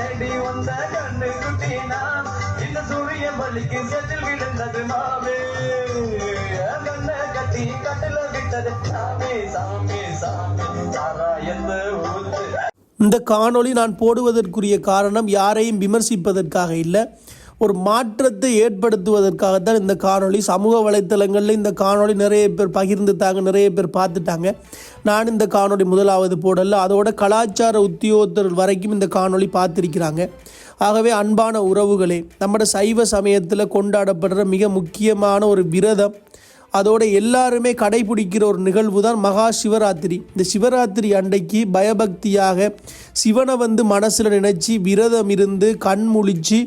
தேடி வந்த கண்ணு குட்டினா இந்த சூரிய பலிக்கு செட்டில் விழுந்தது மாமே கண்ணை கட்டி கட்டில விட்டது சாமி சாமி சாமி சாராயத்து ஊத்து. இந்த காணொளி நான் போடுவதற்குரிய காரணம் யாரையும் விமர்சிப்பதற்காக இல்லை, ஒரு மாற்றத்தை ஏற்படுத்துவதற்காகத்தான் இந்த காணொளி. சமூக வலைத்தளங்களில் இந்த காணொளி நிறைய பேர் பகிர்ந்துட்டாங்க, நிறைய பேர் பார்த்துட்டாங்க. நான் இந்த காணொளி முதலாவது போடல, அதோட கலாச்சார உத்தியோகத்தர்கள் வரைக்கும் இந்த காணொளி பார்த்துருக்கிறாங்க. ஆகவே அன்பான உறவுகளே, நம்ம சைவ சமயத்தில் கொண்டாடப்படுற மிக முக்கியமான ஒரு விரதம், அதோட எல்லாருமே கடைபிடிக்கிற ஒரு நிகழ்வு தான் மகா சிவராத்திரி. இந்த சிவராத்திரி அன்றைக்கு பயபக்தியாக சிவனை மனசில் நினச்சி விரதம் இருந்து கண் முழிச்சு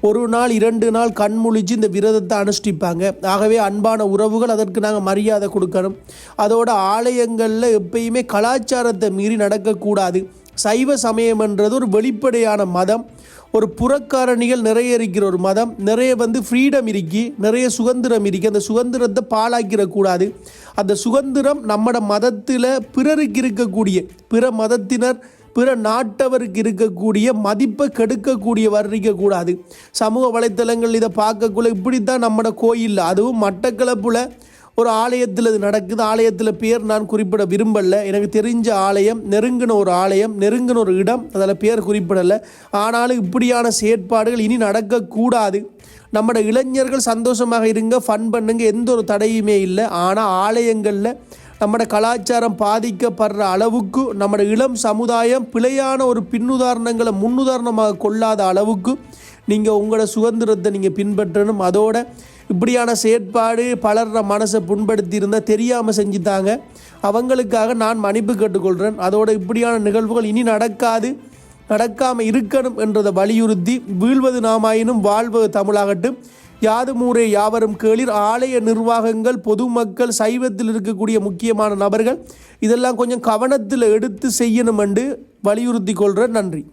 ஒரு நாள் 2 நாள் கண் முழிச்சு இந்த விரதத்தை அனுஷ்டிப்பாங்க. ஆகவே அன்பான உறவுகள், அதற்கு நாங்கள் மரியாதை கொடுக்கணும். அதோட ஆலயங்களில் எப்பயுமே கலாச்சாரத்தை மீறி நடக்கக்கூடாது. சைவ சமயம்ன்றது ஒரு வெளிப்படையான மதம், ஒரு புறக்காரணிகள் நிறைய இருக்கிற ஒரு மதம். நிறைய ஃப்ரீடம் இருக்கி, நிறைய சுதந்திரம் இருக்கி. அந்த சுதந்திரத்தை பாழாக்கிடக்கூடாது. அந்த சுதந்திரம் நம்மட மதத்தில் பிறருக்கு இருக்கக்கூடிய, பிற மதத்தினர் பிற நாட்டவருக்கு இருக்கக்கூடிய மதிப்பை கெடுக்கக்கூடிய இருக்கக்கூடாது. சமூக வலைத்தளங்கள் இதை பார்க்கக்குள்ள இப்படித்தான் நம்மட கோயிலில், அதுவும் மட்டக்களப்புல ஒரு ஆலயத்தில் இது நடக்குது. ஆலயத்தில் பேர் நான் குறிப்பிட விரும்பலை. எனக்கு தெரிஞ்ச ஆலயம், நெருங்கின ஒரு ஆலயம், நெருங்கின ஒரு இடம், அதில் பேர் குறிப்பிடலை. ஆனாலும் இப்படியான செயற்பாடுகள் இனி நடக்கக்கூடாது. நம்மட இளைஞர்கள் சந்தோஷமாக இருங்க, ஃபன் பண்ணுங்க, எந்த ஒரு தடையுமே இல்லை. ஆனால் ஆலயங்களில் நம்மட கலாச்சாரம் பாதிக்கப்படுற அளவுக்கு, நம்மட இளம் சமுதாயம் பிழையான ஒரு பின்னுதாரணங்களை முன்னுதாரணமாக கொள்ளாத அளவுக்கு நீங்கள் உங்களோட சுதந்திரத்தை நீங்கள் பின்பற்றணும். அதோட இப்படியான செயற்பாடு பலர மனசை புண்படுத்தி இருந்தால் தெரியாமல் செஞ்சுட்டாங்க, அவங்களுக்காக நான் மன்னிப்பு கேட்டுக்கொள்கிறேன். அதோட இப்படியான நிகழ்வுகள் இனி நடக்காமல் இருக்கணும் என்றதை வலியுறுத்தி, வீழ்வது நாமாயினும் வாழ்வது தமிழாகட்டும், யாதும் ஊரே யாவரும் கேளிர். ஆலய நிர்வாகங்கள், பொதுமக்கள், சைவத்தில் இருக்கக்கூடிய முக்கியமான நபர்கள் இதெல்லாம் கொஞ்சம் கவனத்தில் எடுத்து செய்யணும் என்று வலியுறுத்தி கொள்கிறேன். நன்றி.